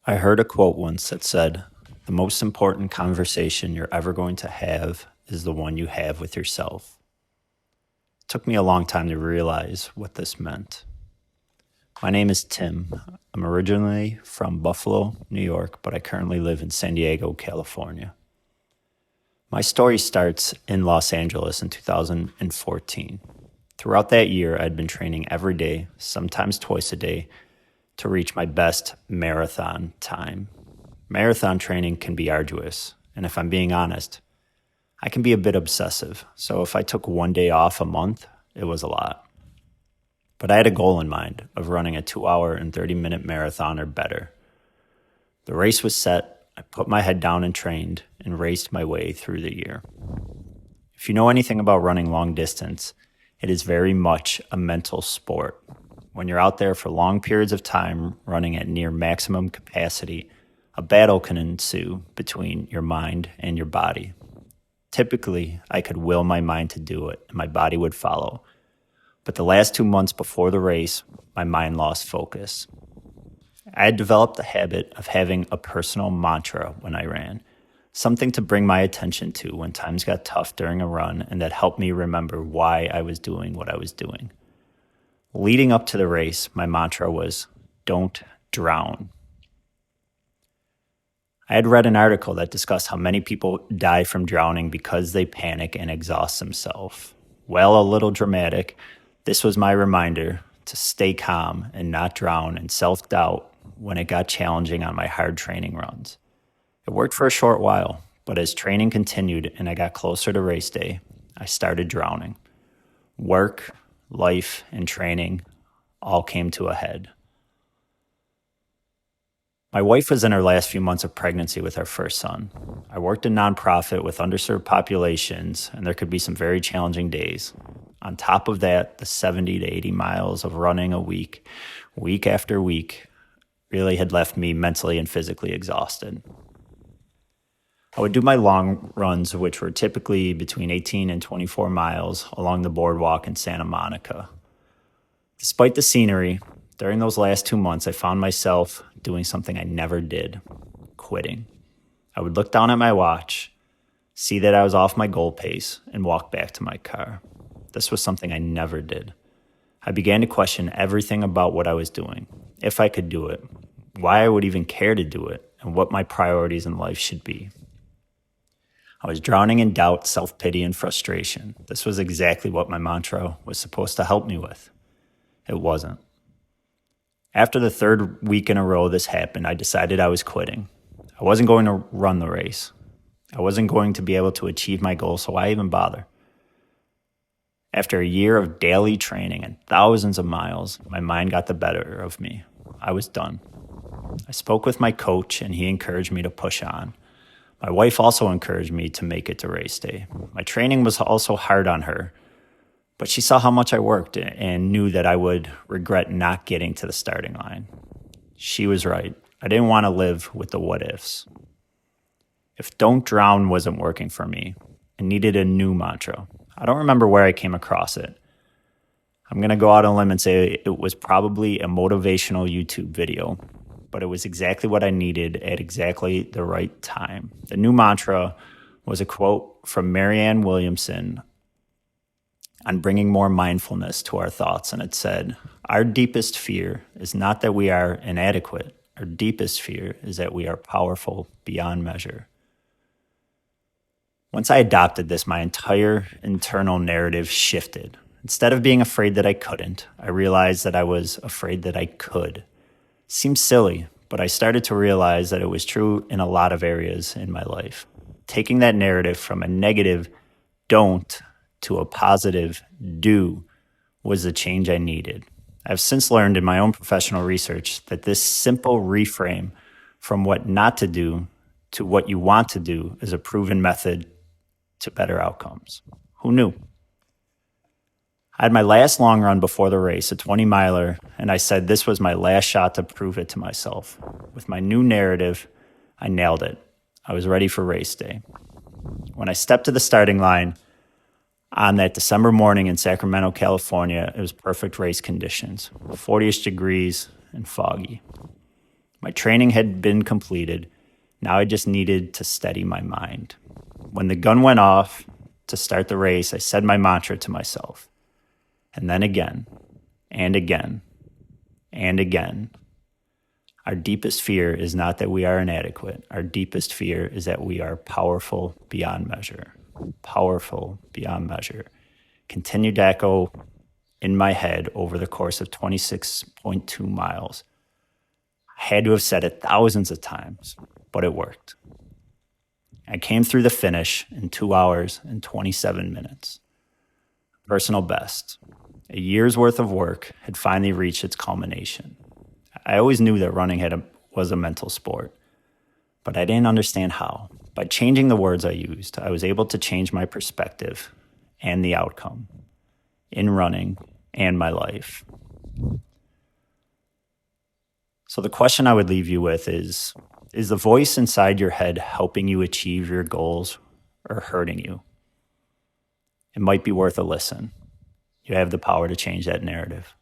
I heard a quote once that said, "The most important conversation you're ever going to have is the one you have with yourself." It took me a long time to realize what this meant. My name is Tim. I'm originally from Buffalo, New York, but I currently live in San Diego, California. My story starts in Los Angeles in 2014. Throughout that year, I'd been training every day, sometimes twice a day, to reach my best marathon time. Marathon training can be arduous, and if I'm being honest, I can be a bit obsessive. So if I took one day off a month, it was a lot. But I had a goal in mind of running a 2 hour and 30-minute marathon or better. The race was set, I put my head down and trained, and raced my way through the year. If you know anything about running long distance, it is very much a mental sport. When you're out there for long periods of time running at near maximum capacity, a battle can ensue between your mind and your body. Typically, I could will my mind to do it, and my body would follow. But the last 2 months before the race, my mind lost focus. I had developed the habit of having a personal mantra when I ran, something to bring my attention to when times got tough during a run and that helped me remember why I was doing what I was doing. Leading up to the race, my mantra was, "Don't drown." I had read an article that discussed how many people die from drowning because they panic and exhaust themselves. Well, a little dramatic, this was my reminder to stay calm and not drown in self-doubt when it got challenging on my hard training runs. It worked for a short while, but as training continued and I got closer to race day, I started drowning. Work, life, and training all came to a head. My wife was in her last few months of pregnancy with our first son. I worked in nonprofit with underserved populations, and there could be some very challenging days. On top of that, the 70 to 80 miles of running a week after week, really had left me mentally and physically exhausted. I would do my long runs, which were typically between 18 and 24 miles along the boardwalk in Santa Monica. Despite the scenery, during those last 2 months, I found myself doing something I never did, quitting. I would look down at my watch, see that I was off my goal pace, and walk back to my car. This was something I never did. I began to question everything about what I was doing, if I could do it, why I would even care to do it, and what my priorities in life should be. I was drowning in doubt, self-pity, and frustration. This was exactly what my mantra was supposed to help me with. It wasn't. After the third week in a row this happened, I decided I was quitting. I wasn't going to run the race. I wasn't going to be able to achieve my goal, so why even bother? After a year of daily training and thousands of miles, my mind got the better of me. I was done. I spoke with my coach, and he encouraged me to push on. My wife also encouraged me to make it to race day. My training was also hard on her, but she saw how much I worked and knew that I would regret not getting to the starting line. She was right. I didn't want to live with the what ifs. If "don't drown" wasn't working for me, I needed a new mantra. I don't remember where I came across it. I'm going to go out on a limb and say it was probably a motivational YouTube video, but it was exactly what I needed at exactly the right time. The new mantra was a quote from Marianne Williamson on bringing more mindfulness to our thoughts, and it said, "Our deepest fear is not that we are inadequate. Our deepest fear is that we are powerful beyond measure." Once I adopted this, my entire internal narrative shifted. Instead of being afraid that I couldn't, I realized that I was afraid that I could. Seems silly, but I started to realize that it was true in a lot of areas in my life. Taking that narrative from a negative "don't" to a positive "do" was the change I needed. I've since learned in my own professional research that this simple reframe from what not to do to what you want to do is a proven method to better outcomes. Who knew? I had my last long run before the race, a 20-miler, and I said this was my last shot to prove it to myself. With my new narrative, I nailed it. I was ready for race day. When I stepped to the starting line on that December morning in Sacramento, California, it was perfect race conditions, 40-ish degrees and foggy. My training had been completed. Now I just needed to steady my mind. When the gun went off to start the race, I said my mantra to myself. And then again, and again, and again. Our deepest fear is not that we are inadequate. Our deepest fear is that we are powerful beyond measure. Powerful beyond measure. Continued to echo in my head over the course of 26.2 miles. I had to have said it thousands of times, but it worked. I came through the finish in 2 hours and 27 minutes. Personal best. A year's worth of work had finally reached its culmination. I always knew that running was a mental sport, but I didn't understand how. By changing the words I used, I was able to change my perspective and the outcome in running and my life. So the question I would leave you with is the voice inside your head helping you achieve your goals or hurting you? It might be worth a listen. You have the power to change that narrative.